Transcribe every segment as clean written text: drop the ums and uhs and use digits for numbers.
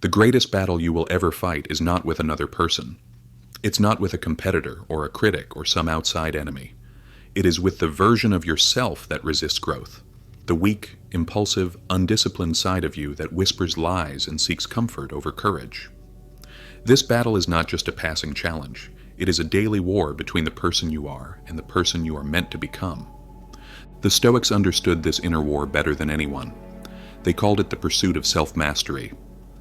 The greatest battle you will ever fight is not with another person. It's not with a competitor or a critic or some outside enemy. It is with the version of yourself that resists growth, the weak, impulsive, undisciplined side of you that whispers lies and seeks comfort over courage. This battle is not just a passing challenge. It is a daily war between the person you are and the person you are meant to become. The Stoics understood this inner war better than anyone. They called it the pursuit of self-mastery,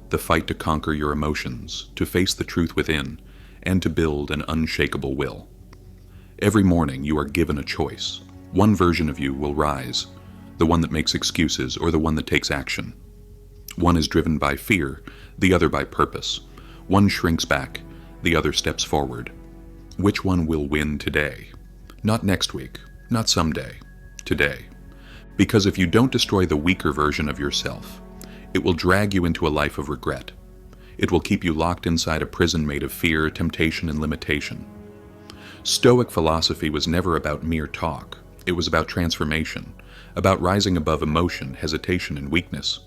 the fight to conquer your emotions, to face the truth within, and to build an unshakable will. Every morning you are given a choice. One version of you will rise, the one that makes excuses or the one that takes action. One is driven by fear, the other by purpose. One shrinks back, the other steps forward. Which one will win today? Not next week, not someday, today. Because if you don't destroy the weaker version of yourself, it will drag you into a life of regret. It will keep you locked inside a prison made of fear, temptation, and limitation. Stoic philosophy was never about mere talk. It was about transformation, about rising above emotion, hesitation, and weakness.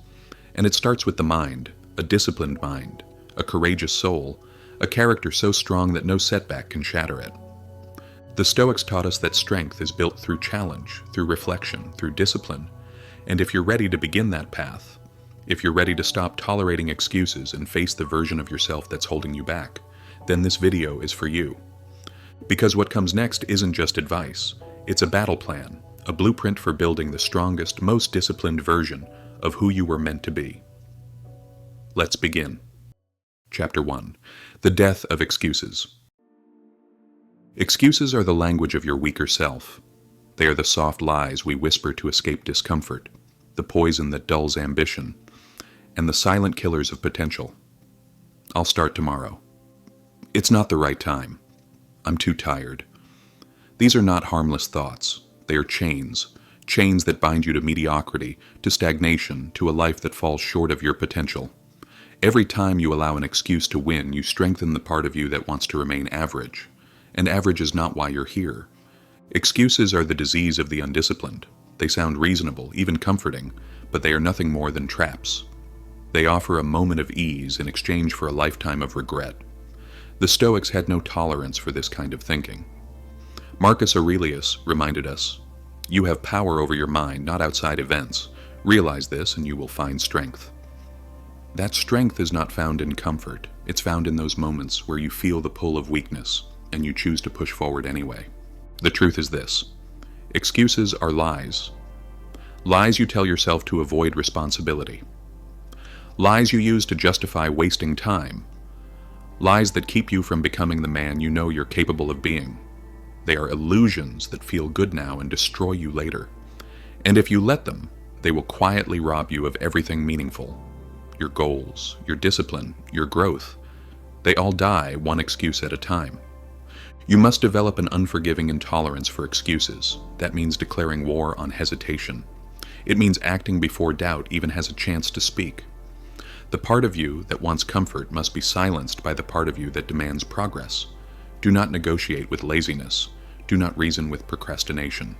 And it starts with the mind, a disciplined mind, a courageous soul, a character so strong that no setback can shatter it. The Stoics taught us that strength is built through challenge, through reflection, through discipline. And if you're ready to begin that path, if you're ready to stop tolerating excuses and face the version of yourself that's holding you back, then this video is for you. Because what comes next isn't just advice, it's a battle plan, a blueprint for building the strongest, most disciplined version of who you were meant to be. Let's begin. Chapter 1. The Death of Excuses. Excuses are the language of your weaker self. They are the soft lies we whisper to escape discomfort, the poison that dulls ambition, and the silent killers of potential. I'll start tomorrow. It's not the right time. I'm too tired. These are not harmless thoughts. They are chains that bind you to mediocrity, to stagnation, to a life that falls short of your potential. Every time you allow an excuse to win, you strengthen the part of you that wants to remain average. And average is not why you're here. Excuses are the disease of the undisciplined. They sound reasonable, even comforting, but they are nothing more than traps. They offer a moment of ease in exchange for a lifetime of regret. The Stoics had no tolerance for this kind of thinking. Marcus Aurelius reminded us, "You have power over your mind, not outside events. Realize this and you will find strength." That strength is not found in comfort. It's found in those moments where you feel the pull of weakness and you choose to push forward anyway. The truth is this: excuses are lies. Lies you tell yourself to avoid responsibility. Lies you use to justify wasting time. Lies that keep you from becoming the man you know you're capable of being. They are illusions that feel good now and destroy you later. And if you let them, they will quietly rob you of everything meaningful. Your goals, your discipline, your growth. They all die one excuse at a time. You must develop an unforgiving intolerance for excuses. That means declaring war on hesitation. It means acting before doubt even has a chance to speak. The part of you that wants comfort must be silenced by the part of you that demands progress. Do not negotiate with laziness. Do not reason with procrastination.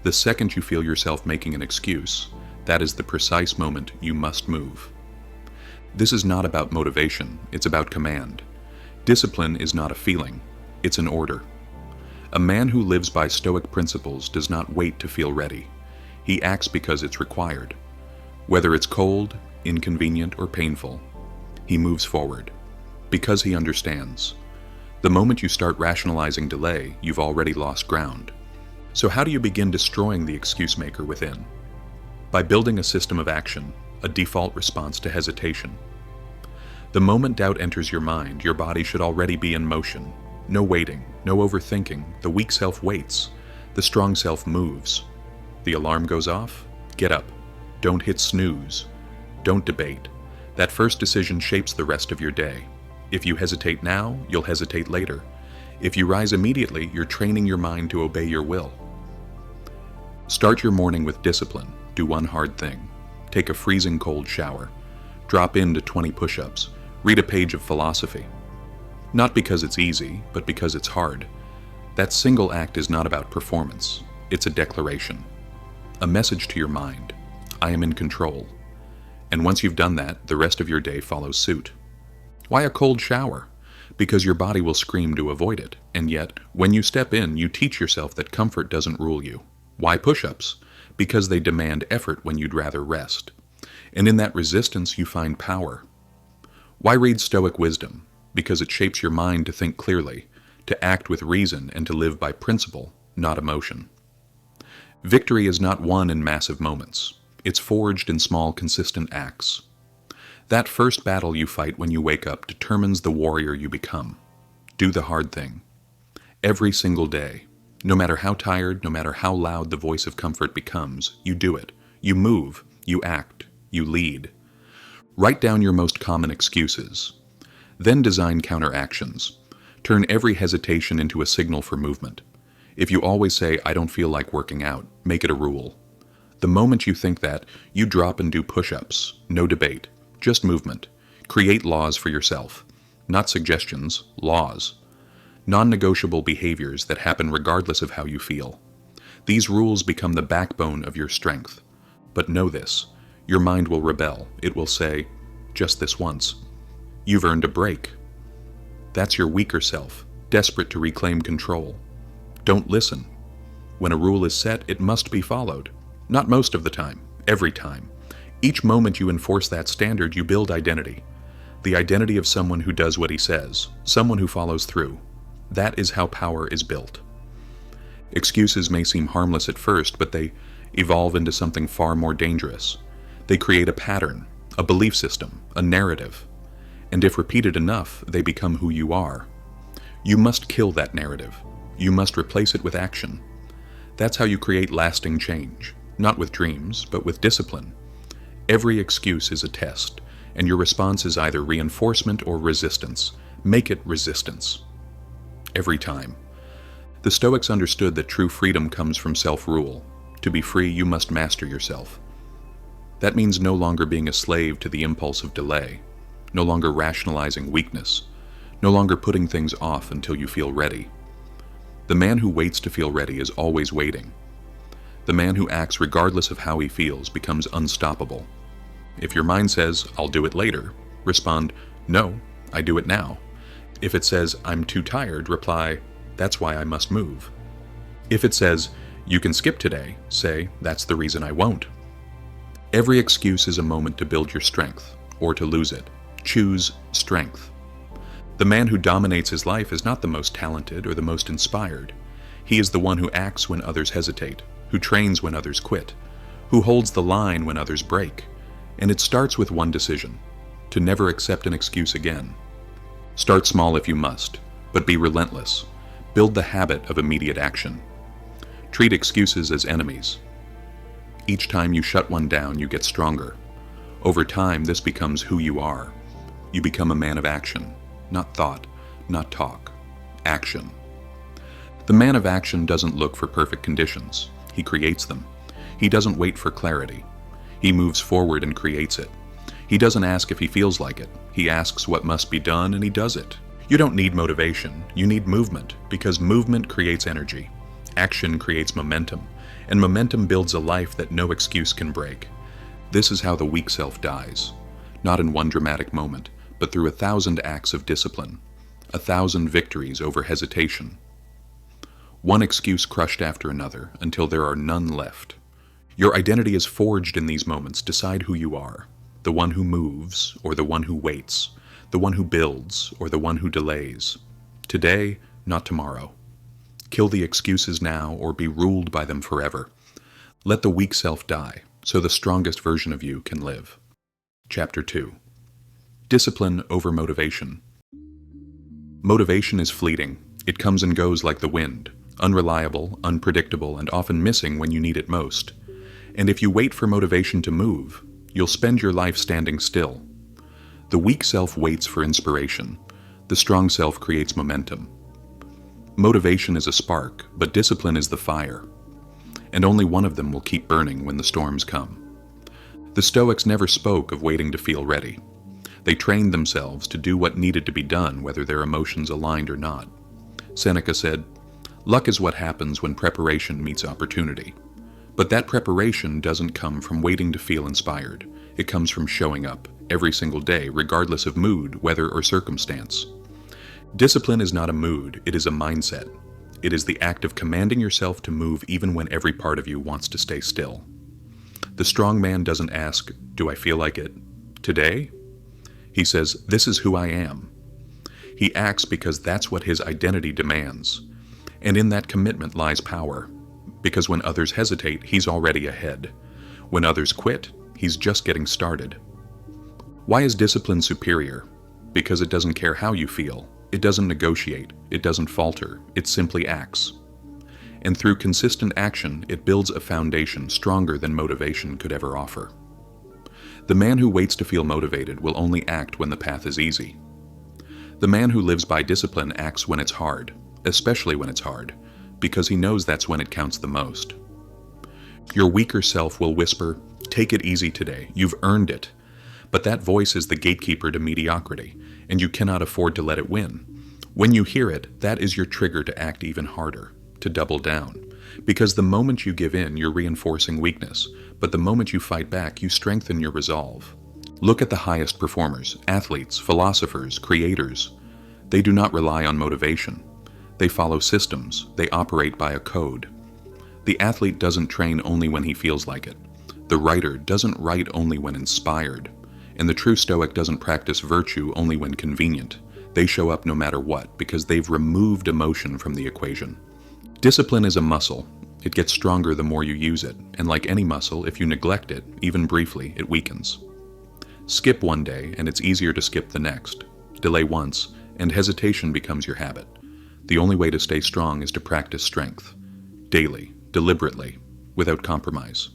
The second you feel yourself making an excuse, that is the precise moment you must move. This is not about motivation, it's about command. Discipline is not a feeling, it's an order. A man who lives by Stoic principles does not wait to feel ready. He acts because it's required. Whether it's cold, inconvenient, or painful, he moves forward, because he understands. The moment you start rationalizing delay, you've already lost ground. So how do you begin destroying the excuse maker within? By building a system of action, a default response to hesitation. The moment doubt enters your mind, your body should already be in motion. No waiting, no overthinking. The weak self waits. The strong self moves. The alarm goes off? Get up. Don't hit snooze. Don't debate. That first decision shapes the rest of your day. If you hesitate now, you'll hesitate later. If you rise immediately, you're training your mind to obey your will. Start your morning with discipline. Do one hard thing. Take a freezing cold shower. Drop into 20 push-ups. Read a page of philosophy. Not because it's easy, but because it's hard. That single act is not about performance. It's a declaration. A message to your mind. I am in control. And once you've done that, the rest of your day follows suit. Why a cold shower? Because your body will scream to avoid it, and yet, when you step in, you teach yourself that comfort doesn't rule you. Why push-ups? Because they demand effort when you'd rather rest. And in that resistance, you find power. Why read Stoic wisdom? Because it shapes your mind to think clearly, to act with reason, and to live by principle, not emotion. Victory is not won in massive moments. It's forged in small, consistent acts. That first battle you fight when you wake up determines the warrior you become. Do the hard thing. Every single day. No matter how tired, no matter how loud the voice of comfort becomes, you do it. You move, you act, you lead. Write down your most common excuses. Then design counteractions. Turn every hesitation into a signal for movement. If you always say, "I don't feel like working out," make it a rule. The moment you think that, you drop and do push-ups. No debate. Just movement. Create laws for yourself. Not suggestions, laws. Non-negotiable behaviors that happen regardless of how you feel. These rules become the backbone of your strength. But know this, your mind will rebel. It will say, "Just this once. You've earned a break." That's your weaker self, desperate to reclaim control. Don't listen. When a rule is set, it must be followed. Not most of the time, every time. Each moment you enforce that standard, you build identity. The identity of someone who does what he says, someone who follows through. That is how power is built. Excuses may seem harmless at first, but they evolve into something far more dangerous. They create a pattern, a belief system, a narrative. And if repeated enough, they become who you are. You must kill that narrative. You must replace it with action. That's how you create lasting change, not with dreams, but with discipline. Every excuse is a test, and your response is either reinforcement or resistance. Make it resistance. Every time. The Stoics understood that true freedom comes from self-rule. To be free, you must master yourself. That means no longer being a slave to the impulse of delay, no longer rationalizing weakness, no longer putting things off until you feel ready. The man who waits to feel ready is always waiting. The man who acts regardless of how he feels becomes unstoppable. If your mind says, "I'll do it later," respond, "No, I do it now." If it says, "I'm too tired," reply, "That's why I must move." If it says, "You can skip today," say, "That's the reason I won't." Every excuse is a moment to build your strength, or to lose it. Choose strength. The man who dominates his life is not the most talented or the most inspired. He is the one who acts when others hesitate, who trains when others quit, who holds the line when others break. And it starts with one decision: to never accept an excuse again. Start small if you must, but be relentless. Build the habit of immediate action. Treat excuses as enemies. Each time you shut one down, you get stronger. Over time, this becomes who you are. You become a man of action, not thought, not talk. Action. The man of action doesn't look for perfect conditions. He creates them. He doesn't wait for clarity. He moves forward and creates it. He doesn't ask if he feels like it. He asks what must be done, and he does it. You don't need motivation. You need movement, because movement creates energy. Action creates momentum, and momentum builds a life that no excuse can break. This is how the weak self dies. Not in one dramatic moment, but through 1,000 acts of discipline, 1,000 victories over hesitation. One excuse crushed after another, until there are none left. Your identity is forged in these moments. Decide who you are. The one who moves, or the one who waits. The one who builds, or the one who delays. Today, not tomorrow. Kill the excuses now, or be ruled by them forever. Let the weak self die, so the strongest version of you can live. Chapter 2. Discipline over motivation. Motivation is fleeting. It comes and goes like the wind, unreliable, unpredictable, and often missing when you need it most. And if you wait for motivation to move, you'll spend your life standing still. The weak self waits for inspiration. The strong self creates momentum. Motivation is a spark, but discipline is the fire. And only one of them will keep burning when the storms come. The Stoics never spoke of waiting to feel ready. They trained themselves to do what needed to be done, whether their emotions aligned or not. Seneca said, "Luck is what happens when preparation meets opportunity." But that preparation doesn't come from waiting to feel inspired. It comes from showing up every single day, regardless of mood, weather, or circumstance. Discipline is not a mood, it is a mindset. It is the act of commanding yourself to move even when every part of you wants to stay still. The strong man doesn't ask, "Do I feel like it today?" He says, "This is who I am." He acts because that's what his identity demands. And in that commitment lies power. Because when others hesitate, he's already ahead. When others quit, he's just getting started. Why is discipline superior? Because it doesn't care how you feel. It doesn't negotiate. It doesn't falter. It simply acts. And through consistent action, it builds a foundation stronger than motivation could ever offer. The man who waits to feel motivated will only act when the path is easy. The man who lives by discipline acts when it's hard, especially when it's hard, because he knows that's when it counts the most. Your weaker self will whisper, "Take it easy today, you've earned it." But that voice is the gatekeeper to mediocrity, and you cannot afford to let it win. When you hear it, that is your trigger to act even harder, to double down. Because the moment you give in, you're reinforcing weakness, but the moment you fight back, you strengthen your resolve. Look at the highest performers, athletes, philosophers, creators. They do not rely on motivation. They follow systems. They operate by a code. The athlete doesn't train only when he feels like it. The writer doesn't write only when inspired. And the true Stoic doesn't practice virtue only when convenient. They show up no matter what, because they've removed emotion from the equation. Discipline is a muscle. It gets stronger the more you use it, and like any muscle, if you neglect it, even briefly, it weakens. Skip one day, and it's easier to skip the next. Delay once, and hesitation becomes your habit. The only way to stay strong is to practice strength. Daily, deliberately, without compromise.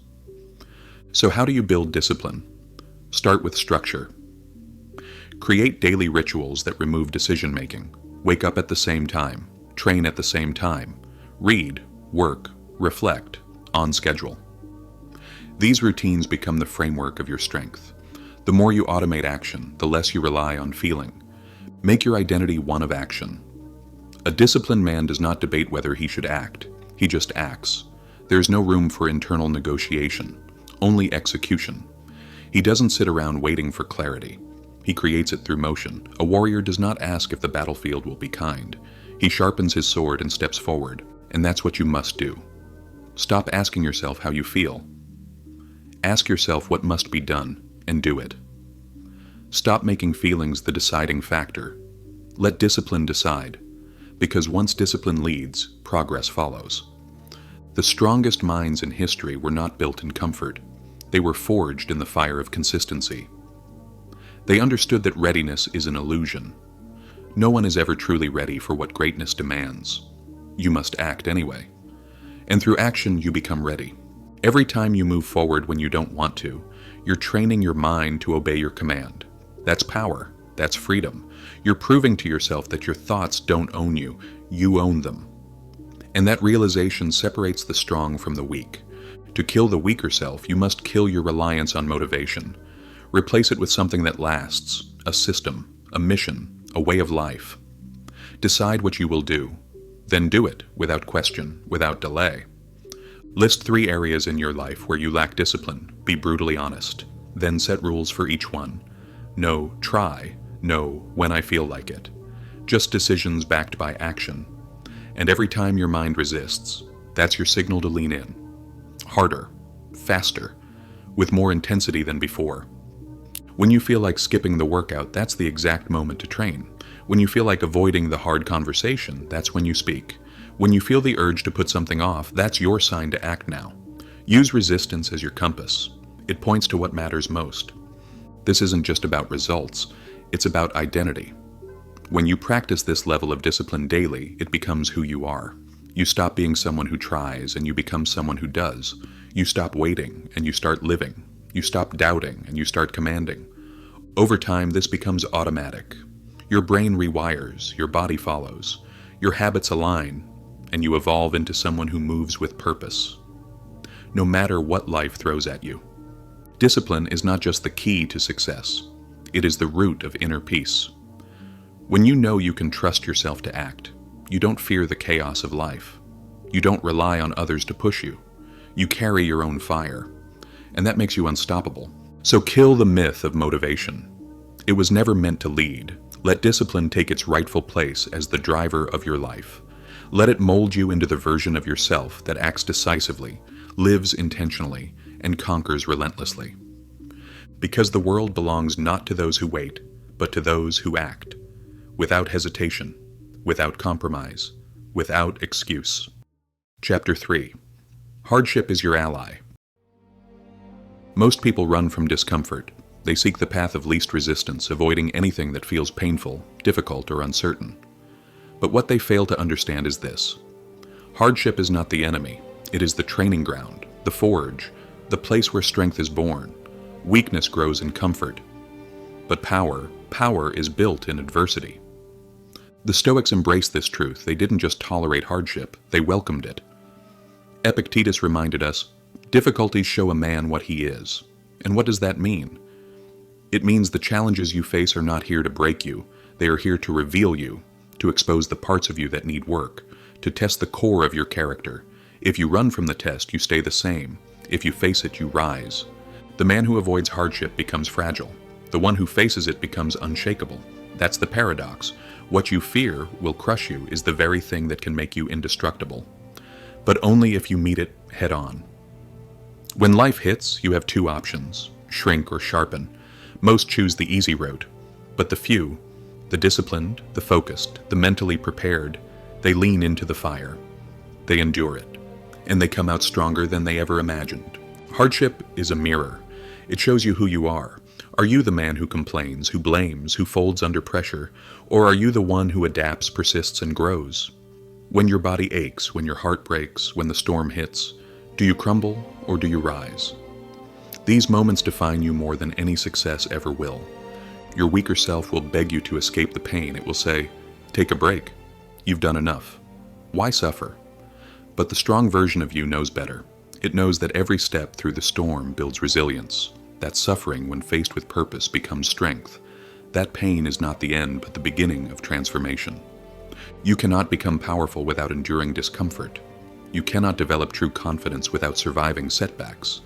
So how do you build discipline? Start with structure. Create daily rituals that remove decision-making. Wake up at the same time. Train at the same time. Read, work, reflect, on schedule. These routines become the framework of your strength. The more you automate action, the less you rely on feeling. Make your identity one of action. A disciplined man does not debate whether he should act. He just acts. There is no room for internal negotiation, only execution. He doesn't sit around waiting for clarity. He creates it through motion. A warrior does not ask if the battlefield will be kind. He sharpens his sword and steps forward, and that's what you must do. Stop asking yourself how you feel. Ask yourself what must be done, and do it. Stop making feelings the deciding factor. Let discipline decide, because once discipline leads, progress follows. The strongest minds in history were not built in comfort. They were forged in the fire of consistency. They understood that readiness is an illusion. No one is ever truly ready for what greatness demands. You must act anyway. And through action, you become ready. Every time you move forward when you don't want to, you're training your mind to obey your command. That's power. That's freedom. You're proving to yourself that your thoughts don't own you. You own them. And that realization separates the strong from the weak. To kill the weaker self, you must kill your reliance on motivation. Replace it with something that lasts, a system, a mission, a way of life. Decide what you will do. Then do it, without question, without delay. List 3 areas in your life where you lack discipline. Be brutally honest. Then set rules for each one. No, try. No, when I feel like it. Just decisions backed by action. And every time your mind resists, that's your signal to lean in. Harder, faster, with more intensity than before. When you feel like skipping the workout, that's the exact moment to train. When you feel like avoiding the hard conversation, that's when you speak. When you feel the urge to put something off, that's your sign to act now. Use resistance as your compass. It points to what matters most. This isn't just about results, it's about identity. When you practice this level of discipline daily, it becomes who you are. You stop being someone who tries and you become someone who does. You stop waiting and you start living. You stop doubting and you start commanding. Over time, this becomes automatic. Your brain rewires, your body follows, your habits align, and you evolve into someone who moves with purpose. No matter what life throws at you. Discipline is not just the key to success. It is the root of inner peace. When you know you can trust yourself to act, you don't fear the chaos of life. You don't rely on others to push you. You carry your own fire. And that makes you unstoppable. So kill the myth of motivation. It was never meant to lead. Let discipline take its rightful place as the driver of your life. Let it mold you into the version of yourself that acts decisively, lives intentionally, and conquers relentlessly. Because the world belongs not to those who wait, but to those who act, without hesitation, without compromise, without excuse. Chapter 3. Hardship is your ally. Most people run from discomfort. They seek the path of least resistance, avoiding anything that feels painful, difficult, or uncertain. But what they fail to understand is this. Hardship is not the enemy. It is the training ground, the forge, the place where strength is born. Weakness grows in comfort. But power is built in adversity. The Stoics embraced this truth. They didn't just tolerate hardship, they welcomed it. Epictetus reminded us, difficulties show a man what he is. And what does that mean? It means the challenges you face are not here to break you. They are here to reveal you, to expose the parts of you that need work, to test the core of your character. If you run from the test, you stay the same. If you face it, you rise. The man who avoids hardship becomes fragile. The one who faces it becomes unshakable. That's the paradox. What you fear will crush you is the very thing that can make you indestructible. But only if you meet it head on. When life hits, you have two options, shrink or sharpen. Most choose the easy road, but the few, the disciplined, the focused, the mentally prepared, they lean into the fire. They endure it, and they come out stronger than they ever imagined. Hardship is a mirror. It shows you who you are. Are you the man who complains, who blames, who folds under pressure, or are you the one who adapts, persists, and grows? When your body aches, when your heart breaks, when the storm hits, do you crumble or do you rise? These moments define you more than any success ever will. Your weaker self will beg you to escape the pain. It will say, take a break. You've done enough. Why suffer? But the strong version of you knows better. It knows that every step through the storm builds resilience. That suffering, when faced with purpose, becomes strength. That pain is not the end, but the beginning of transformation. You cannot become powerful without enduring discomfort. You cannot develop true confidence without surviving setbacks.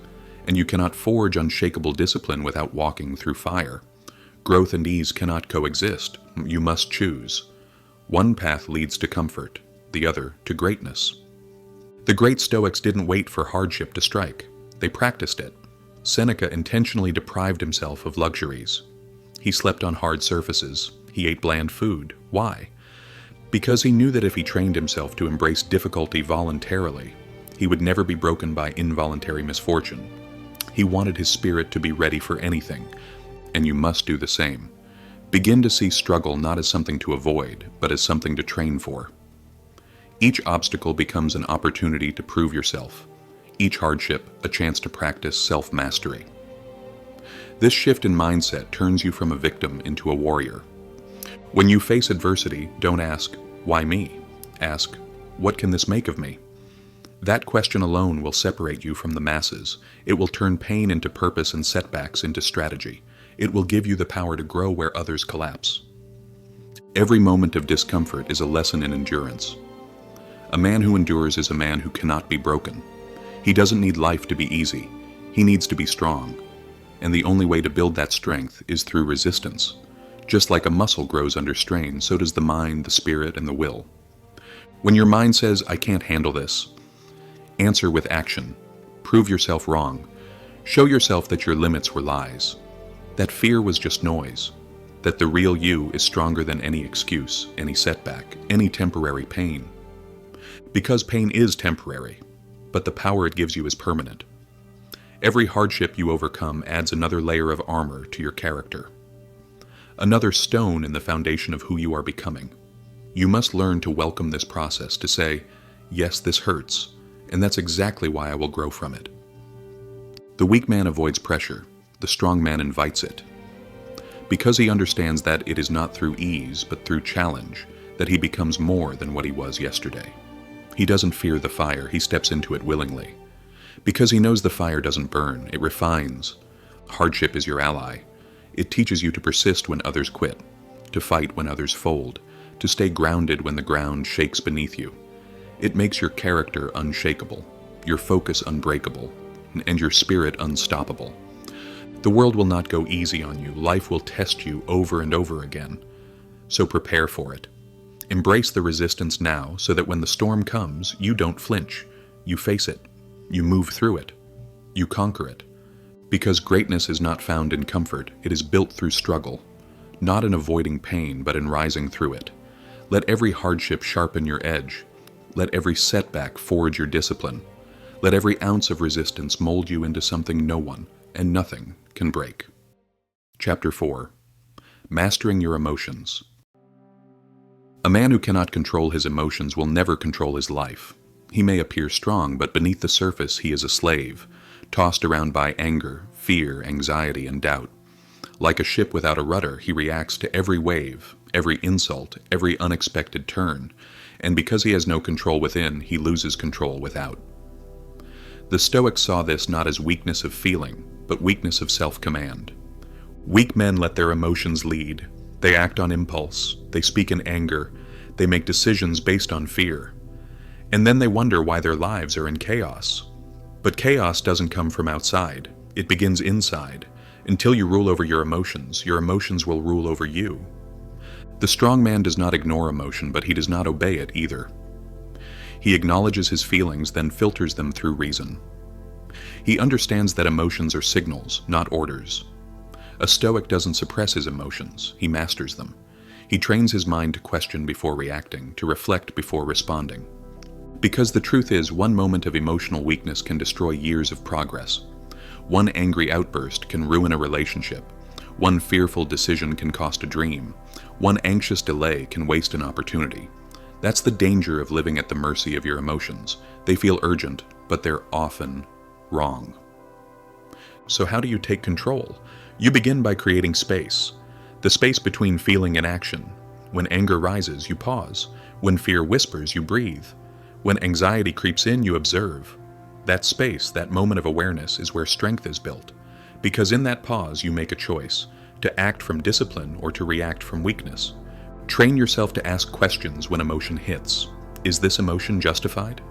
And you cannot forge unshakable discipline without walking through fire. Growth and ease cannot coexist. You must choose. One path leads to comfort, the other to greatness. The great Stoics didn't wait for hardship to strike. They practiced it. Seneca intentionally deprived himself of luxuries. He slept on hard surfaces. He ate bland food. Why? Because he knew that if he trained himself to embrace difficulty voluntarily, he would never be broken by involuntary misfortune. He wanted his spirit to be ready for anything, and you must do the same. Begin to see struggle not as something to avoid, but as something to train for. Each obstacle becomes an opportunity to prove yourself. Each hardship, a chance to practice self-mastery. This shift in mindset turns you from a victim into a warrior. When you face adversity, don't ask, why me? Ask, what can this make of me? That question alone will separate you from the masses. It will turn pain into purpose and setbacks into strategy. It will give you the power to grow where others collapse. Every moment of discomfort is a lesson in endurance. A man who endures is a man who cannot be broken. He doesn't need life to be easy. He needs to be strong. And the only way to build that strength is through resistance. Just like a muscle grows under strain, so does the mind, the spirit, and the will. When your mind says, I can't handle this, answer with action. Prove yourself wrong. Show yourself that your limits were lies. That fear was just noise. That the real you is stronger than any excuse, any setback, any temporary pain. Because pain is temporary, but the power it gives you is permanent. Every hardship you overcome adds another layer of armor to your character. Another stone in the foundation of who you are becoming. You must learn to welcome this process, to say, yes, this hurts, and that's exactly why I will grow from it. The weak man avoids pressure. The strong man invites it. Because he understands that it is not through ease, but through challenge, that he becomes more than what he was yesterday. He doesn't fear the fire, he steps into it willingly. Because he knows the fire doesn't burn, it refines. Hardship is your ally. It teaches you to persist when others quit, to fight when others fold, to stay grounded when the ground shakes beneath you. It makes your character unshakable, your focus unbreakable, and your spirit unstoppable. The world will not go easy on you. Life will test you over and over again. So prepare for it. Embrace the resistance now so that when the storm comes, you don't flinch. You face it. You move through it. You conquer it. Because greatness is not found in comfort, it is built through struggle. Not in avoiding pain, but in rising through it. Let every hardship sharpen your edge. Let every setback forge your discipline. Let every ounce of resistance mold you into something no one and nothing can break. Chapter 4. Mastering Your Emotions. A man who cannot control his emotions will never control his life. He may appear strong, but beneath the surface he is a slave, tossed around by anger, fear, anxiety, and doubt. Like a ship without a rudder, he reacts to every wave, every insult, every unexpected turn, and because he has no control within, he loses control without. The Stoics saw this not as weakness of feeling, but weakness of self-command. Weak men let their emotions lead. They act on impulse, they speak in anger, they make decisions based on fear. And then they wonder why their lives are in chaos. But chaos doesn't come from outside, it begins inside. Until you rule over your emotions will rule over you. The strong man does not ignore emotion, but he does not obey it either. He acknowledges his feelings, then filters them through reason. He understands that emotions are signals, not orders. A Stoic doesn't suppress his emotions, he masters them. He trains his mind to question before reacting, to reflect before responding. Because the truth is, one moment of emotional weakness can destroy years of progress. One angry outburst can ruin a relationship. One fearful decision can cost a dream. One anxious delay can waste an opportunity. That's the danger of living at the mercy of your emotions. They feel urgent, but they're often wrong. So how do you take control? You begin by creating space. The space between feeling and action. When anger rises, you pause. When fear whispers, you breathe. When anxiety creeps in, you observe. That space, that moment of awareness, is where strength is built. Because in that pause, you make a choice, to act from discipline or to react from weakness. Train yourself to ask questions when emotion hits. Is this emotion justified?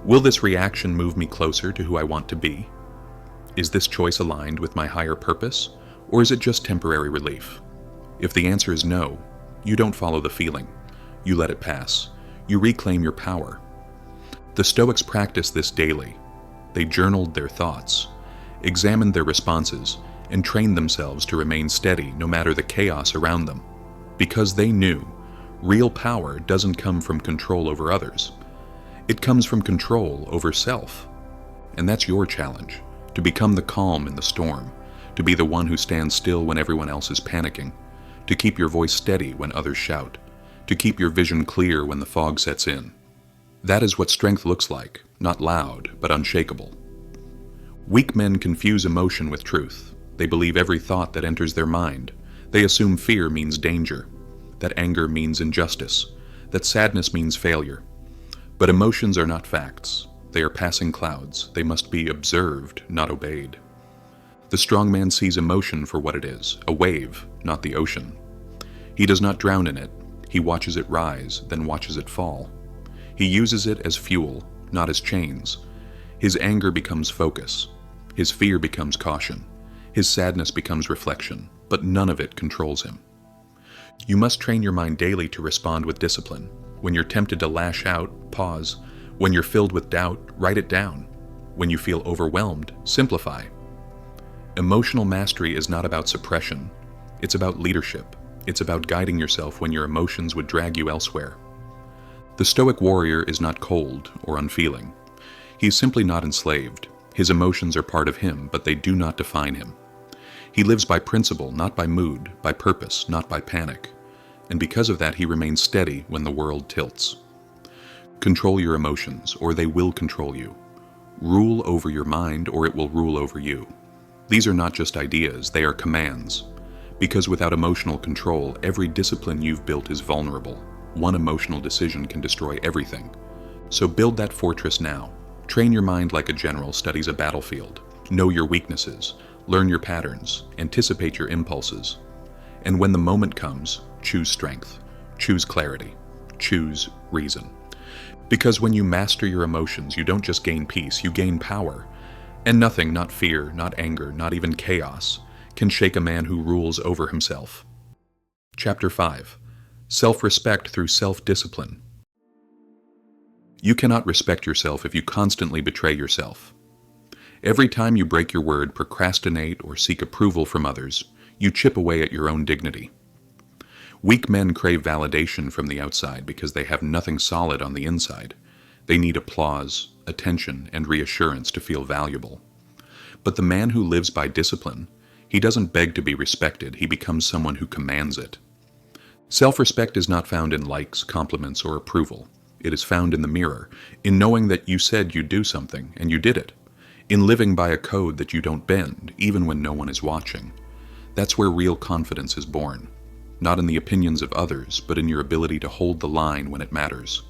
Will this reaction move me closer to who I want to be? Is this choice aligned with my higher purpose, or is it just temporary relief? If the answer is no, you don't follow the feeling. You let it pass. You reclaim your power. The Stoics practiced this daily. They journaled their thoughts, examined their responses, and trained themselves to remain steady no matter the chaos around them. Because they knew, real power doesn't come from control over others. It comes from control over self. And that's your challenge, to become the calm in the storm, to be the one who stands still when everyone else is panicking, to keep your voice steady when others shout, to keep your vision clear when the fog sets in. That is what strength looks like, not loud, but unshakable. Weak men confuse emotion with truth. They believe every thought that enters their mind. They assume fear means danger, that anger means injustice, that sadness means failure. But emotions are not facts. They are passing clouds. They must be observed, not obeyed. The strong man sees emotion for what it is, a wave, not the ocean. He does not drown in it. He watches it rise, then watches it fall. He uses it as fuel, not as chains. His anger becomes focus. His fear becomes caution. His sadness becomes reflection, but none of it controls him. You must train your mind daily to respond with discipline. When you're tempted to lash out, pause. When you're filled with doubt, write it down. When you feel overwhelmed, simplify. Emotional mastery is not about suppression. It's about leadership. It's about guiding yourself when your emotions would drag you elsewhere. The Stoic warrior is not cold or unfeeling. He is simply not enslaved. His emotions are part of him, but they do not define him. He lives by principle, not by mood, by purpose, not by panic. And because of that, he remains steady when the world tilts. Control your emotions, or they will control you. Rule over your mind, or it will rule over you. These are not just ideas, they are commands. Because without emotional control, every discipline you've built is vulnerable. One emotional decision can destroy everything. So build that fortress now. Train your mind like a general studies a battlefield. Know your weaknesses, learn your patterns, anticipate your impulses. And when the moment comes, choose strength, choose clarity, choose reason. Because when you master your emotions, you don't just gain peace, you gain power. And nothing, not fear, not anger, not even chaos, can shake a man who rules over himself. Chapter 5. Self-respect through self-discipline. You cannot respect yourself if you constantly betray yourself. Every time you break your word, procrastinate, or seek approval from others, you chip away at your own dignity. Weak men crave validation from the outside because they have nothing solid on the inside. They need applause, attention, and reassurance to feel valuable. But the man who lives by discipline, he doesn't beg to be respected, he becomes someone who commands it. Self-respect is not found in likes, compliments, or approval. It is found in the mirror, in knowing that you said you'd do something, and you did it. In living by a code that you don't bend, even when no one is watching. That's where real confidence is born. Not in the opinions of others, but in your ability to hold the line when it matters.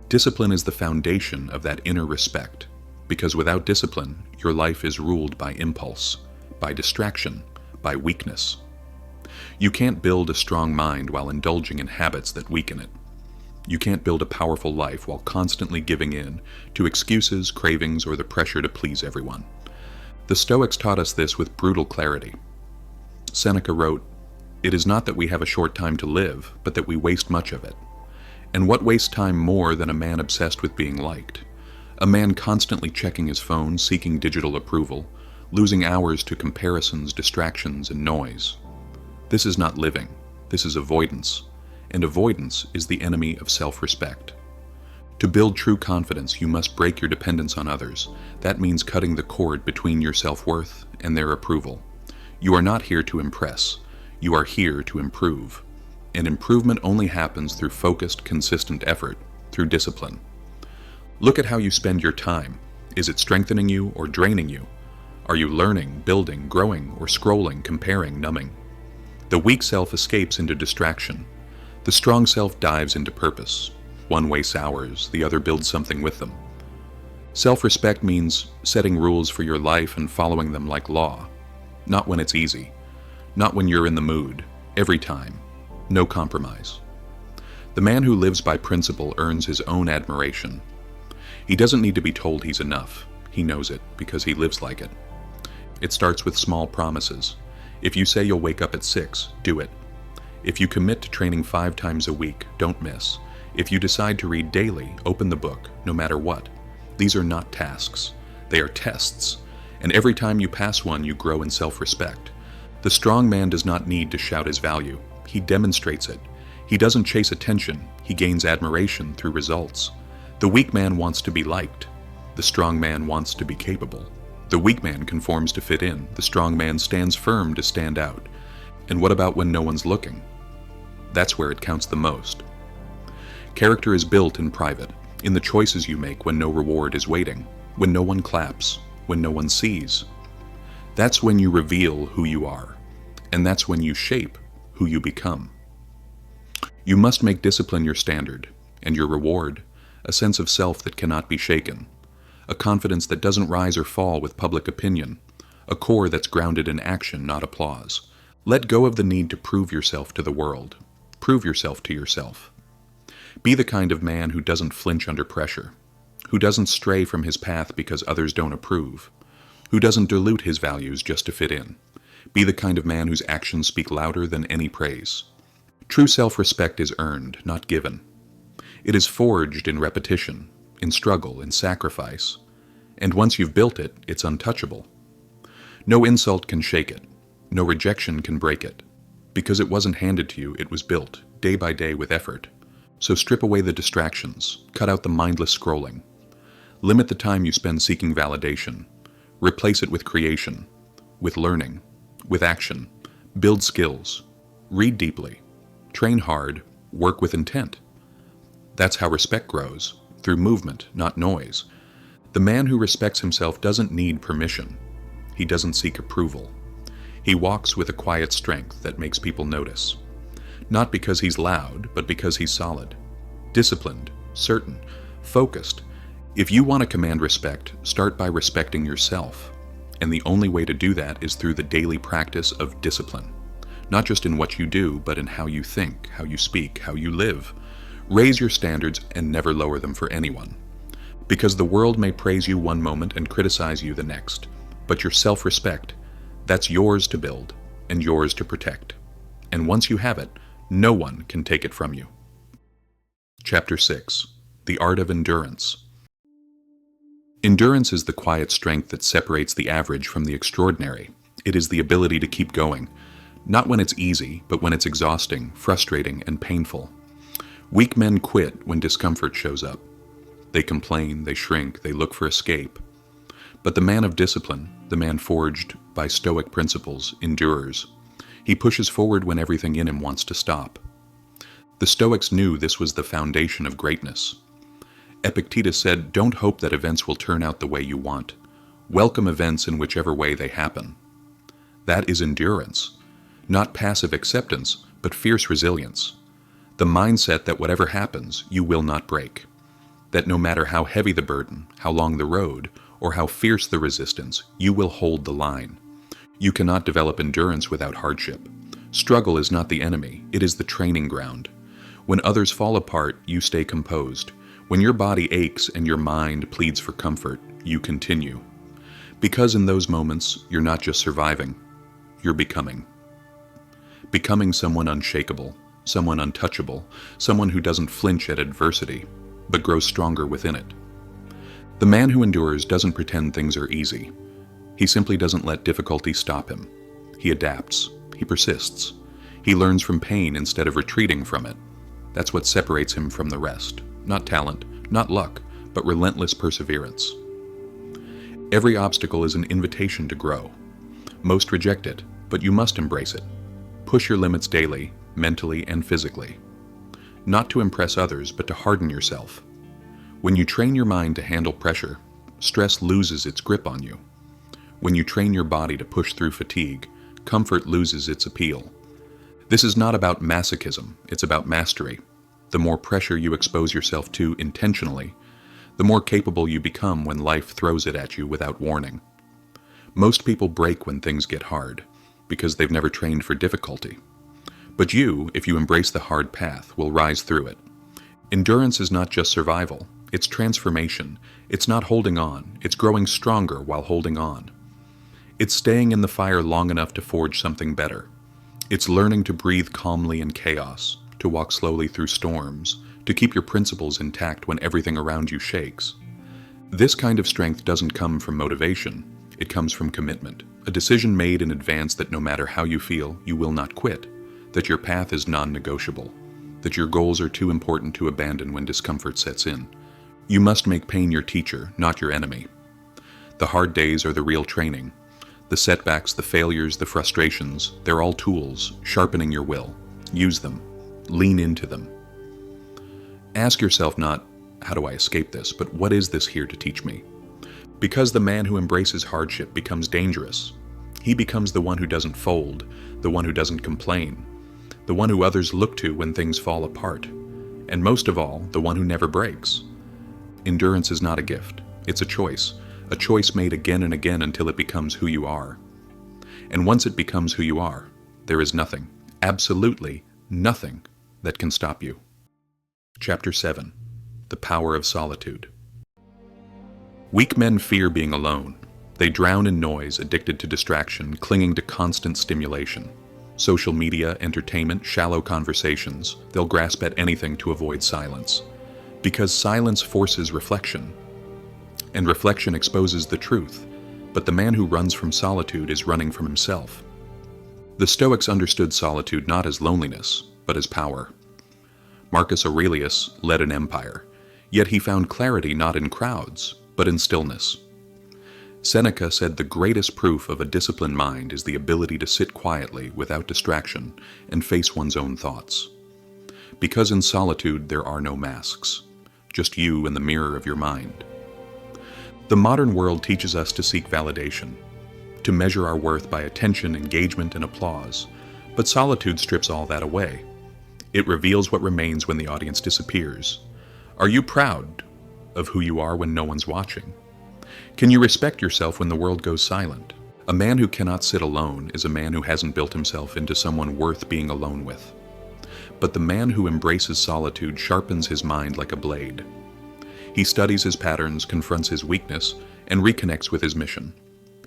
Discipline is the foundation of that inner respect, because without discipline, your life is ruled by impulse, by distraction, by weakness. You can't build a strong mind while indulging in habits that weaken it. You can't build a powerful life while constantly giving in to excuses, cravings, or the pressure to please everyone. The Stoics taught us this with brutal clarity. Seneca wrote, "It is not that we have a short time to live, but that we waste much of it. And what wastes time more than a man obsessed with being liked? A man constantly checking his phone, seeking digital approval, losing hours to comparisons, distractions, and noise. This is not living. This is avoidance. And avoidance is the enemy of self-respect. To build true confidence, you must break your dependence on others. That means cutting the cord between your self-worth and their approval. You are not here to impress. You are here to improve. And improvement only happens through focused, consistent effort, through discipline. Look at how you spend your time. Is it strengthening you or draining you? Are you learning, building, growing, or scrolling, comparing, numbing? The weak self escapes into distraction. The strong self dives into purpose. One wastes hours, the other builds something with them. Self-respect means setting rules for your life and following them like law. Not when it's easy. Not when you're in the mood. Every time. No compromise. The man who lives by principle earns his own admiration. He doesn't need to be told he's enough. He knows it because he lives like it. It starts with small promises. If you say you'll wake up at 6, do it. If you commit to training 5 times a week, don't miss. If you decide to read daily, open the book, no matter what. These are not tasks. They are tests. And every time you pass one, you grow in self-respect. The strong man does not need to shout his value. He demonstrates it. He doesn't chase attention. He gains admiration through results. The weak man wants to be liked. The strong man wants to be capable. The weak man conforms to fit in. The strong man stands firm to stand out. And what about when no one's looking? That's where it counts the most. Character is built in private, in the choices you make when no reward is waiting, when no one claps, when no one sees. That's when you reveal who you are, and that's when you shape who you become. You must make discipline your standard, and your reward, a sense of self that cannot be shaken, a confidence that doesn't rise or fall with public opinion, a core that's grounded in action, not applause. Let go of the need to prove yourself to the world. Prove yourself to yourself. Be the kind of man who doesn't flinch under pressure, who doesn't stray from his path because others don't approve, who doesn't dilute his values just to fit in. Be the kind of man whose actions speak louder than any praise. True self-respect is earned, not given. It is forged in repetition, in struggle, in sacrifice. And once you've built it, it's untouchable. No insult can shake it. No rejection can break it. Because it wasn't handed to you, it was built, day by day with effort. So strip away the distractions, cut out the mindless scrolling. Limit the time you spend seeking validation. Replace it with creation, with learning, with action. Build skills. Read deeply. Train hard. Work with intent. That's how respect grows, through movement, not noise. The man who respects himself doesn't need permission. He doesn't seek approval. He walks with a quiet strength that makes people notice. Not because he's loud, but because he's solid. Disciplined, certain, focused. If you want to command respect, start by respecting yourself. And the only way to do that is through the daily practice of discipline. Not just in what you do, but in how you think, how you speak, how you live. Raise your standards and never lower them for anyone. Because the world may praise you one moment and criticize you the next, but your self-respect, that's yours to build and yours to protect. And once you have it, no one can take it from you. Chapter 6. The Art of Endurance. Endurance is the quiet strength that separates the average from the extraordinary. It is the ability to keep going, not when it's easy, but when it's exhausting, frustrating, and painful. Weak men quit when discomfort shows up. They complain, they shrink, they look for escape. But the man of discipline, the man forged by Stoic principles, endures. He pushes forward when everything in him wants to stop. The Stoics knew this was the foundation of greatness. Epictetus said, "Don't hope that events will turn out the way you want. Welcome events in whichever way they happen." That is endurance. Not passive acceptance, but fierce resilience. The mindset that whatever happens, you will not break. That no matter how heavy the burden, how long the road, or how fierce the resistance, you will hold the line. You cannot develop endurance without hardship. Struggle is not the enemy, it is the training ground. When others fall apart, you stay composed. When your body aches and your mind pleads for comfort, you continue. Because in those moments, you're not just surviving, you're becoming. Becoming someone unshakable, someone untouchable, someone who doesn't flinch at adversity, but grows stronger within it. The man who endures doesn't pretend things are easy. He simply doesn't let difficulty stop him. He adapts. He persists. He learns from pain instead of retreating from it. That's what separates him from the rest. Not talent, not luck, but relentless perseverance. Every obstacle is an invitation to grow. Most reject it, but you must embrace it. Push your limits daily, mentally and physically. Not to impress others, but to harden yourself. When you train your mind to handle pressure, stress loses its grip on you. When you train your body to push through fatigue, comfort loses its appeal. This is not about masochism, it's about mastery. The more pressure you expose yourself to intentionally, the more capable you become when life throws it at you without warning. Most people break when things get hard, because they've never trained for difficulty. But you, if you embrace the hard path, will rise through it. Endurance is not just survival, it's transformation. It's not holding on, it's growing stronger while holding on. It's staying in the fire long enough to forge something better. It's learning to breathe calmly in chaos, to walk slowly through storms, to keep your principles intact when everything around you shakes. This kind of strength doesn't come from motivation, it comes from commitment, a decision made in advance that no matter how you feel, you will not quit. That your path is non-negotiable, that your goals are too important to abandon when discomfort sets in. You must make pain your teacher, not your enemy. The hard days are the real training. The setbacks, the failures, the frustrations, they're all tools, sharpening your will. Use them. Lean into them. Ask yourself not, how do I escape this, but what is this here to teach me? Because the man who embraces hardship becomes dangerous. He becomes the one who doesn't fold, the one who doesn't complain, the one who others look to when things fall apart, and most of all, the one who never breaks. Endurance is not a gift, it's a choice made again and again until it becomes who you are. And once it becomes who you are, there is nothing, absolutely nothing, that can stop you. Chapter 7. The Power of Solitude. Weak men fear being alone. They drown in noise, addicted to distraction, clinging to constant stimulation. Social media, entertainment, shallow conversations, they'll grasp at anything to avoid silence. Because silence forces reflection, and reflection exposes the truth, but the man who runs from solitude is running from himself. The Stoics understood solitude not as loneliness, but as power. Marcus Aurelius led an empire, yet he found clarity not in crowds, but in stillness. Seneca said the greatest proof of a disciplined mind is the ability to sit quietly without distraction and face one's own thoughts. Because in solitude there are no masks, just you and the mirror of your mind. The modern world teaches us to seek validation, to measure our worth by attention, engagement, and applause, but solitude strips all that away. It reveals what remains when the audience disappears. Are you proud of who you are when no one's watching? Can you respect yourself when the world goes silent? A man who cannot sit alone is a man who hasn't built himself into someone worth being alone with. But the man who embraces solitude sharpens his mind like a blade. He studies his patterns, confronts his weakness, and reconnects with his mission.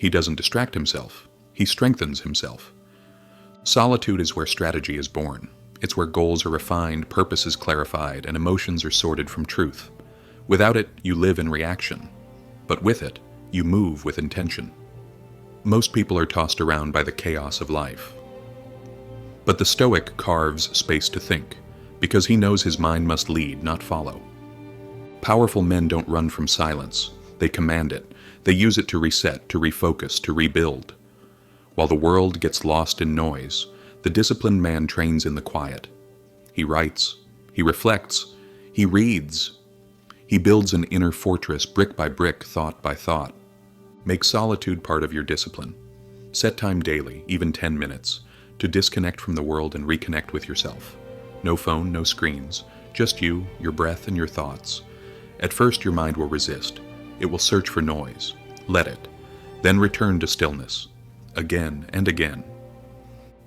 He doesn't distract himself. He strengthens himself. Solitude is where strategy is born. It's where goals are refined, purpose is clarified, and emotions are sorted from truth. Without it, you live in reaction. But with it, you move with intention. Most people are tossed around by the chaos of life. But the Stoic carves space to think, because he knows his mind must lead, not follow. Powerful men don't run from silence. They command it. They use it to reset, to refocus, to rebuild. While the world gets lost in noise, the disciplined man trains in the quiet. He writes, he reflects, he reads. He builds an inner fortress brick by brick, thought by thought. Make solitude part of your discipline. Set time daily, even 10 minutes, to disconnect from the world and reconnect with yourself. No phone, no screens, just you, your breath, and your thoughts. At first, your mind will resist. It will search for noise. Let it. Then return to stillness. Again and again.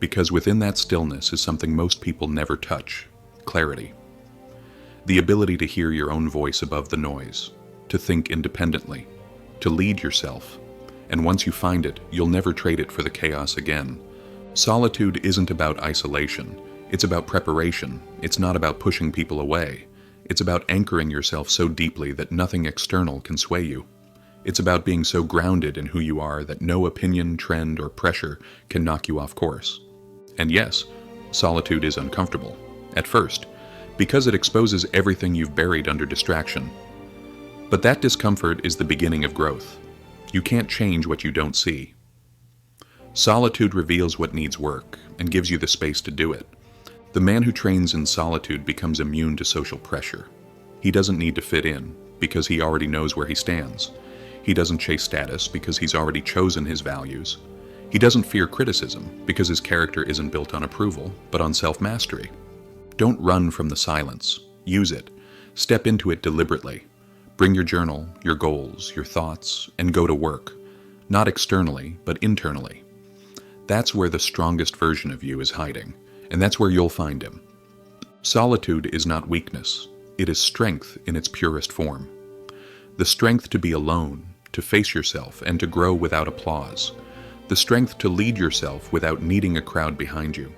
Because within that stillness is something most people never touch: clarity. The ability to hear your own voice above the noise, to think independently, to lead yourself. And once you find it, you'll never trade it for the chaos again. Solitude isn't about isolation. It's about preparation. It's not about pushing people away. It's about anchoring yourself so deeply that nothing external can sway you. It's about being so grounded in who you are that no opinion, trend, or pressure can knock you off course. And yes, solitude is uncomfortable, at first, because it exposes everything you've buried under distraction. But that discomfort is the beginning of growth. You can't change what you don't see. Solitude reveals what needs work and gives you the space to do it. The man who trains in solitude becomes immune to social pressure. He doesn't need to fit in because he already knows where he stands. He doesn't chase status because he's already chosen his values. He doesn't fear criticism because his character isn't built on approval, but on self-mastery. Don't run from the silence. Use it. Step into it deliberately. Bring your journal, your goals, your thoughts, and go to work. Not externally, but internally. That's where the strongest version of you is hiding, and that's where you'll find him. Solitude is not weakness. It is strength in its purest form. The strength to be alone, to face yourself, and to grow without applause. The strength to lead yourself without needing a crowd behind you.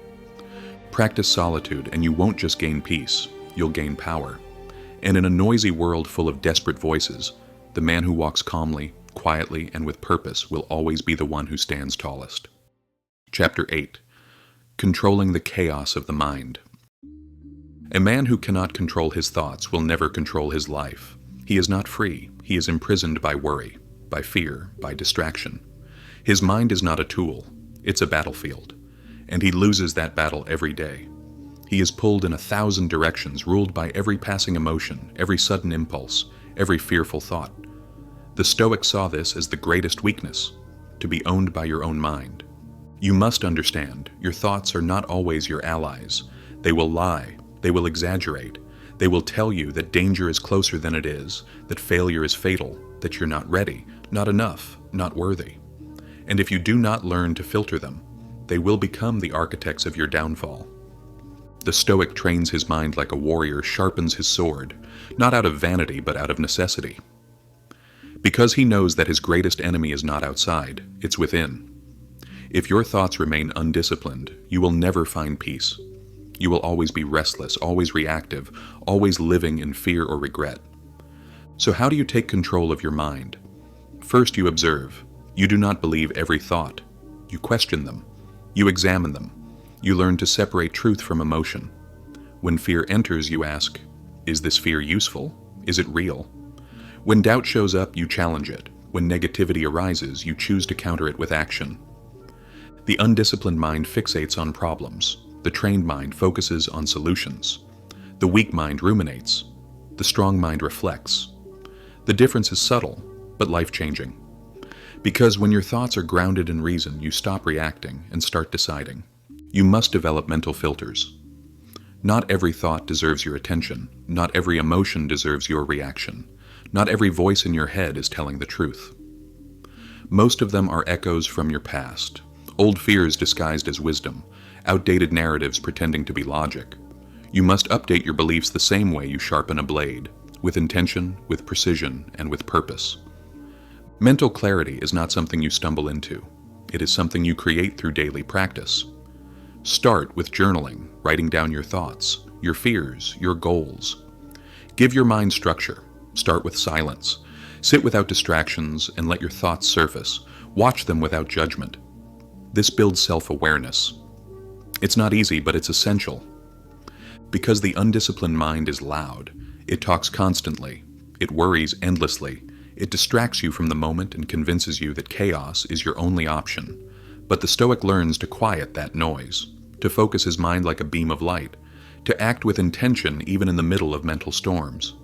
Practice solitude, and you won't just gain peace, you'll gain power. And in a noisy world full of desperate voices, the man who walks calmly, quietly, and with purpose will always be the one who stands tallest. Chapter 8. Controlling the Chaos of the Mind. A man who cannot control his thoughts will never control his life. He is not free. He is imprisoned by worry, by fear, by distraction. His mind is not a tool. It's a battlefield. And he loses that battle every day. He is pulled in 1,000 directions, ruled by every passing emotion, every sudden impulse, every fearful thought. The Stoics saw this as the greatest weakness, to be owned by your own mind. You must understand, your thoughts are not always your allies. They will lie. They will exaggerate. They will tell you that danger is closer than it is, that failure is fatal, that you're not ready, not enough, not worthy. And if you do not learn to filter them, they will become the architects of your downfall. The Stoic trains his mind like a warrior sharpens his sword, not out of vanity but out of necessity. Because he knows that his greatest enemy is not outside, it's within. If your thoughts remain undisciplined, you will never find peace. You will always be restless, always reactive, always living in fear or regret. So how do you take control of your mind? First, you observe. You do not believe every thought. You question them. You examine them. You learn to separate truth from emotion. When fear enters, you ask, is this fear useful? Is it real? When doubt shows up, you challenge it. When negativity arises, you choose to counter it with action. The undisciplined mind fixates on problems. The trained mind focuses on solutions. The weak mind ruminates. The strong mind reflects. The difference is subtle, but life-changing. Because when your thoughts are grounded in reason, you stop reacting and start deciding. You must develop mental filters. Not every thought deserves your attention. Not every emotion deserves your reaction. Not every voice in your head is telling the truth. Most of them are echoes from your past, old fears disguised as wisdom, outdated narratives pretending to be logic. You must update your beliefs the same way you sharpen a blade, with intention, with precision, and with purpose. Mental clarity is not something you stumble into. It is something you create through daily practice. Start with journaling, writing down your thoughts, your fears, your goals. Give your mind structure. Start with silence. Sit without distractions and let your thoughts surface. Watch them without judgment. This builds self-awareness. It's not easy, but it's essential. Because the undisciplined mind is loud, it talks constantly, it worries endlessly, it distracts you from the moment and convinces you that chaos is your only option. But the Stoic learns to quiet that noise, to focus his mind like a beam of light, to act with intention even in the middle of mental storms.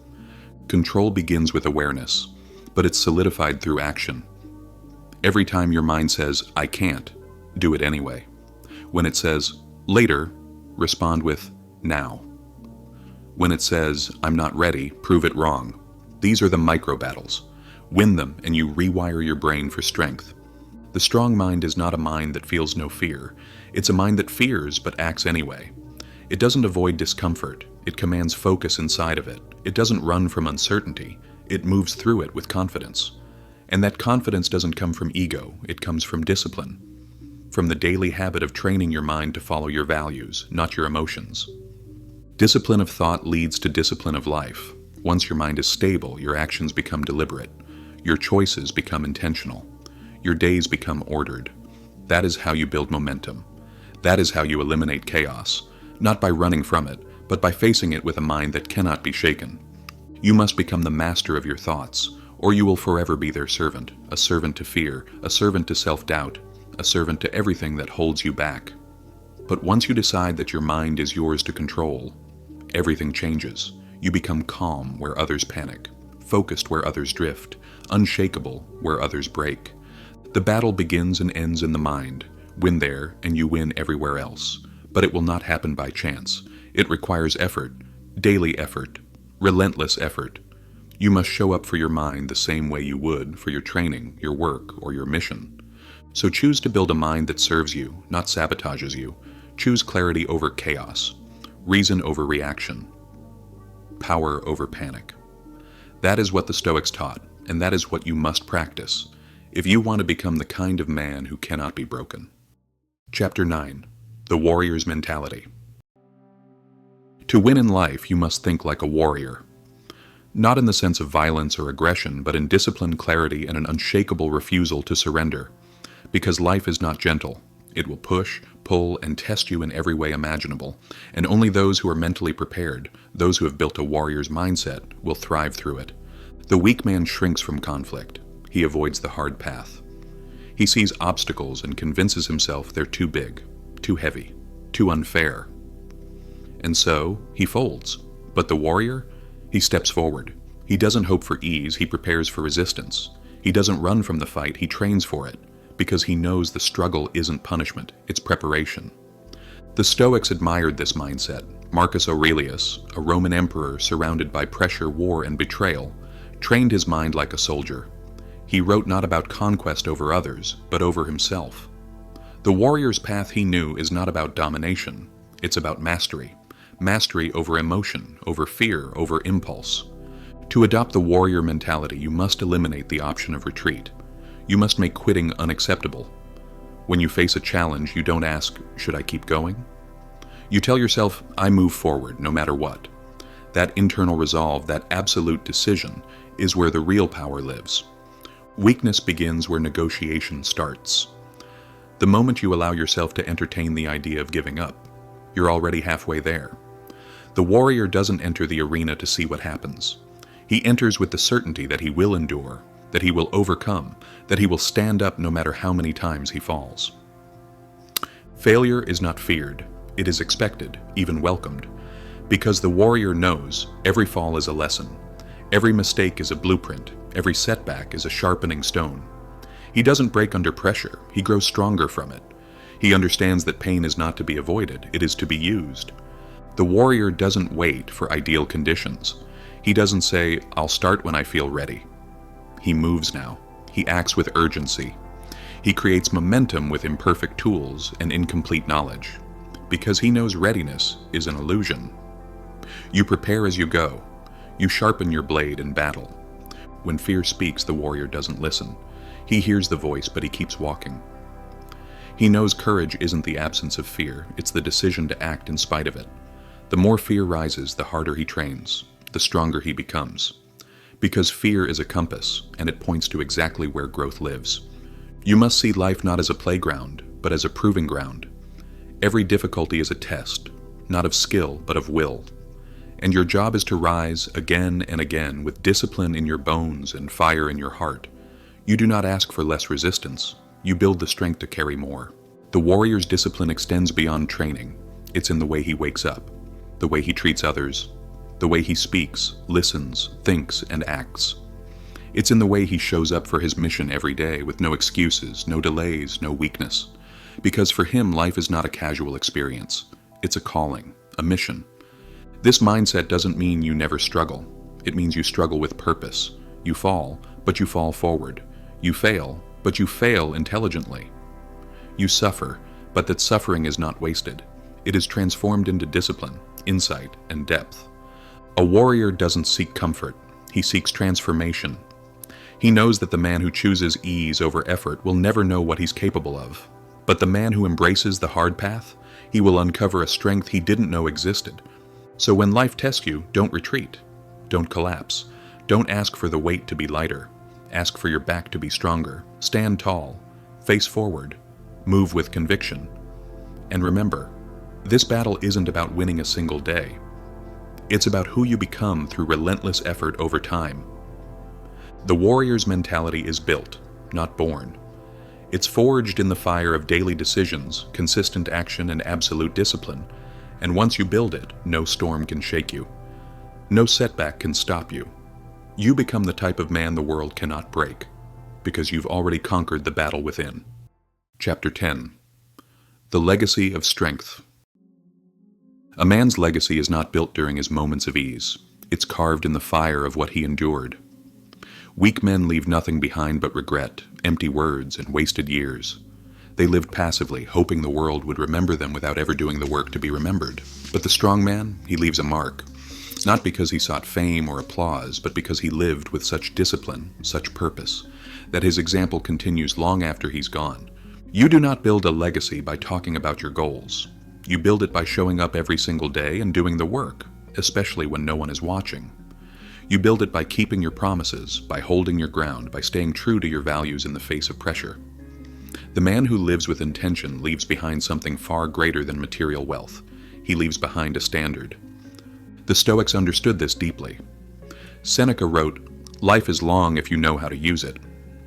Control begins with awareness, but it's solidified through action. Every time your mind says, "I can't," do it anyway. When it says, "Later," respond with, "Now." When it says, "I'm not ready," prove it wrong. These are the micro battles. Win them and you rewire your brain for strength. The strong mind is not a mind that feels no fear. It's a mind that fears but acts anyway. It doesn't avoid discomfort. It commands focus inside of it. It doesn't run from uncertainty. It moves through it with confidence. And that confidence doesn't come from ego. It comes from discipline. From the daily habit of training your mind to follow your values, not your emotions. Discipline of thought leads to discipline of life. Once your mind is stable, your actions become deliberate. Your choices become intentional. Your days become ordered. That is how you build momentum. That is how you eliminate chaos, not by running from it, but by facing it with a mind that cannot be shaken. You must become the master of your thoughts, or you will forever be their servant, a servant to fear, a servant to self-doubt, a servant to everything that holds you back. But once you decide that your mind is yours to control, everything changes. You become calm where others panic, focused where others drift, unshakable where others break. The battle begins and ends in the mind. Win there, and you win everywhere else. But it will not happen by chance. It requires effort, daily effort, relentless effort. You must show up for your mind the same way you would for your training, your work, or your mission. So choose to build a mind that serves you, not sabotages you. Choose clarity over chaos, reason over reaction, power over panic. That is what the Stoics taught, and that is what you must practice if you want to become the kind of man who cannot be broken. Chapter 9. The Warrior's Mentality. To win in life, you must think like a warrior. Not in the sense of violence or aggression, but in discipline, clarity, and an unshakable refusal to surrender. Because life is not gentle. It will push, pull, and test you in every way imaginable, and only those who are mentally prepared, those who have built a warrior's mindset, will thrive through it. The weak man shrinks from conflict. He avoids the hard path. He sees obstacles and convinces himself they're too big, too heavy, too unfair. And so, he folds. But the warrior? He steps forward. He doesn't hope for ease, he prepares for resistance. He doesn't run from the fight, he trains for it, because he knows the struggle isn't punishment, it's preparation. The Stoics admired this mindset. Marcus Aurelius, a Roman emperor surrounded by pressure, war, and betrayal, trained his mind like a soldier. He wrote not about conquest over others, but over himself. The warrior's path, he knew, is not about domination. It's about mastery. Mastery over emotion, over fear, over impulse. To adopt the warrior mentality, you must eliminate the option of retreat. You must make quitting unacceptable. When you face a challenge, you don't ask, "Should I keep going?" You tell yourself, "I move forward, no matter what." That internal resolve, that absolute decision, is where the real power lives. Weakness begins where negotiation starts. The moment you allow yourself to entertain the idea of giving up, you're already halfway there. The warrior doesn't enter the arena to see what happens. He enters with the certainty that he will endure, that he will overcome, that he will stand up no matter how many times he falls. Failure is not feared. It is expected, even welcomed, because the warrior knows every fall is a lesson. Every mistake is a blueprint. Every setback is a sharpening stone. He doesn't break under pressure. He grows stronger from it. He understands that pain is not to be avoided. It is to be used. The warrior doesn't wait for ideal conditions. He doesn't say, "I'll start when I feel ready." He moves now. He acts with urgency. He creates momentum with imperfect tools and incomplete knowledge, because he knows readiness is an illusion. You prepare as you go. You sharpen your blade in battle. When fear speaks, the warrior doesn't listen. He hears the voice, but he keeps walking. He knows courage isn't the absence of fear, it's the decision to act in spite of it. The more fear rises, the harder he trains, the stronger he becomes. Because fear is a compass, and it points to exactly where growth lives. You must see life not as a playground, but as a proving ground. Every difficulty is a test, not of skill, but of will. And your job is to rise again and again with discipline in your bones and fire in your heart. You do not ask for less resistance. You build the strength to carry more. The warrior's discipline extends beyond training. It's in the way he wakes up, the way he treats others, the way he speaks, listens, thinks, and acts. It's in the way he shows up for his mission every day with no excuses, no delays, no weakness. Because for him, life is not a casual experience. It's a calling, a mission. This mindset doesn't mean you never struggle. It means you struggle with purpose. You fall, but you fall forward. You fail, but you fail intelligently. You suffer, but that suffering is not wasted. It is transformed into discipline, insight, and depth. A warrior doesn't seek comfort. He seeks transformation. He knows that the man who chooses ease over effort will never know what he's capable of. But the man who embraces the hard path, he will uncover a strength he didn't know existed. So when life tests you, don't retreat. Don't collapse. Don't ask for the weight to be lighter. Ask for your back to be stronger. Stand tall. Face forward. Move with conviction. And remember, this battle isn't about winning a single day. It's about who you become through relentless effort over time. The warrior's mentality is built, not born. It's forged in the fire of daily decisions, consistent action, and absolute discipline. And once you build it, no storm can shake you. No setback can stop you. You become the type of man the world cannot break, because you've already conquered the battle within. Chapter 10. The Legacy of Strength. A man's legacy is not built during his moments of ease. It's carved in the fire of what he endured. Weak men leave nothing behind but regret, empty words, and wasted years. They lived passively, hoping the world would remember them without ever doing the work to be remembered. But the strong man, he leaves a mark. Not because he sought fame or applause, but because he lived with such discipline, such purpose, that his example continues long after he's gone. You do not build a legacy by talking about your goals. You build it by showing up every single day and doing the work, especially when no one is watching. You build it by keeping your promises, by holding your ground, by staying true to your values in the face of pressure. The man who lives with intention leaves behind something far greater than material wealth. He leaves behind a standard. The Stoics understood this deeply. Seneca wrote, "Life is long if you know how to use it."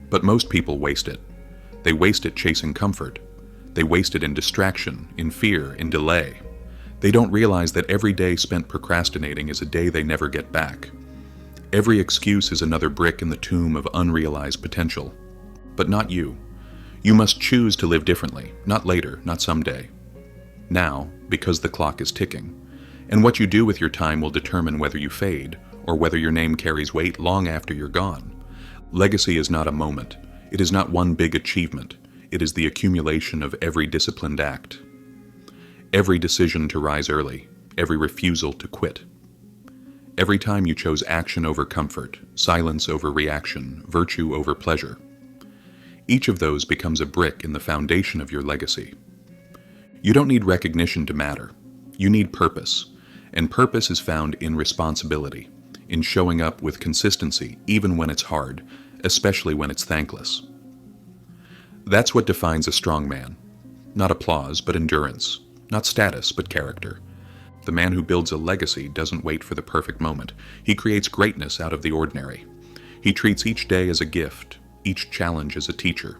But most people waste it. They waste it chasing comfort. They waste it in distraction, in fear, in delay. They don't realize that every day spent procrastinating is a day they never get back. Every excuse is another brick in the tomb of unrealized potential. But not you. You must choose to live differently, not later, not someday. Now, because the clock is ticking. And what you do with your time will determine whether you fade, or whether your name carries weight long after you're gone. Legacy is not a moment. It is not one big achievement. It is the accumulation of every disciplined act. Every decision to rise early, every refusal to quit. Every time you chose action over comfort, silence over reaction, virtue over pleasure. Each of those becomes a brick in the foundation of your legacy. You don't need recognition to matter. You need purpose, and purpose is found in responsibility, in showing up with consistency even when it's hard, especially when it's thankless. That's what defines a strong man. Not applause, but endurance. Not status, but character. The man who builds a legacy doesn't wait for the perfect moment. He creates greatness out of the ordinary. He treats each day as a gift, each challenge as a teacher.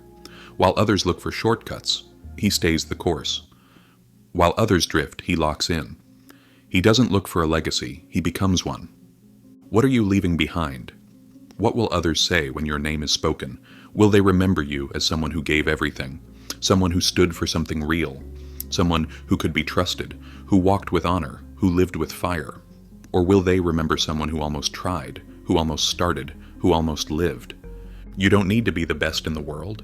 While others look for shortcuts, he stays the course. While others drift, he locks in. He doesn't look for a legacy, he becomes one. What are you leaving behind? What will others say when your name is spoken? Will they remember you as someone who gave everything, someone who stood for something real, someone who could be trusted, who walked with honor, who lived with fire? Or will they remember someone who almost tried, who almost started, who almost lived? You don't need to be the best in the world.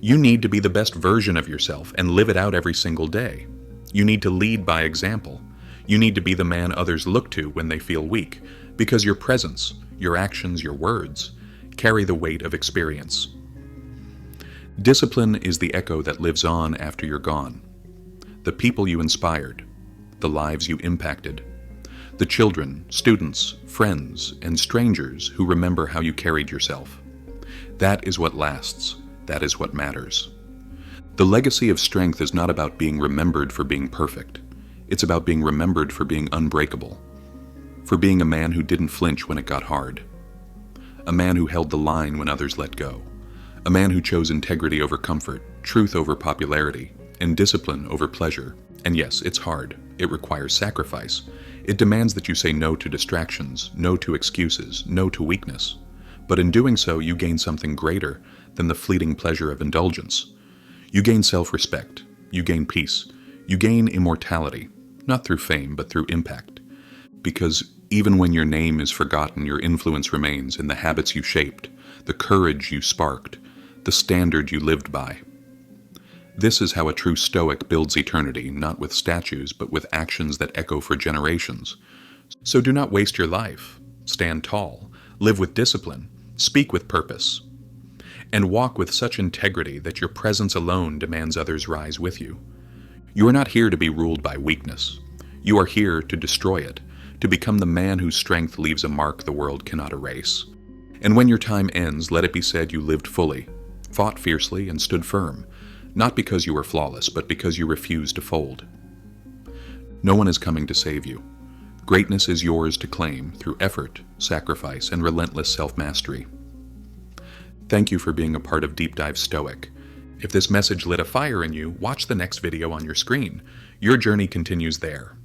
You need to be the best version of yourself and live it out every single day. You need to lead by example. You need to be the man others look to when they feel weak, because your presence, your actions, your words, carry the weight of experience. Discipline is the echo that lives on after you're gone. The people you inspired, the lives you impacted, the children, students, friends, and strangers who remember how you carried yourself. That is what lasts. That is what matters. The legacy of strength is not about being remembered for being perfect. It's about being remembered for being unbreakable, for being a man who didn't flinch when it got hard, a man who held the line when others let go, a man who chose integrity over comfort, truth over popularity, and discipline over pleasure. And yes, it's hard. It requires sacrifice. It demands that you say no to distractions, no to excuses, no to weakness. But in doing so, you gain something greater than the fleeting pleasure of indulgence. You gain self-respect. You gain peace. You gain immortality, not through fame, but through impact. Because even when your name is forgotten, your influence remains in the habits you shaped, the courage you sparked, the standard you lived by. This is how a true Stoic builds eternity, not with statues, but with actions that echo for generations. So do not waste your life. Stand tall, live with discipline, speak with purpose, and walk with such integrity that your presence alone demands others rise with you. You are not here to be ruled by weakness. You are here to destroy it, to become the man whose strength leaves a mark the world cannot erase. And when your time ends, let it be said you lived fully, fought fiercely, and stood firm, not because you were flawless, but because you refused to fold. No one is coming to save you. Greatness is yours to claim through effort, sacrifice, and relentless self-mastery. Thank you for being a part of Deep Dive Stoic. If this message lit a fire in you, watch the next video on your screen. Your journey continues there.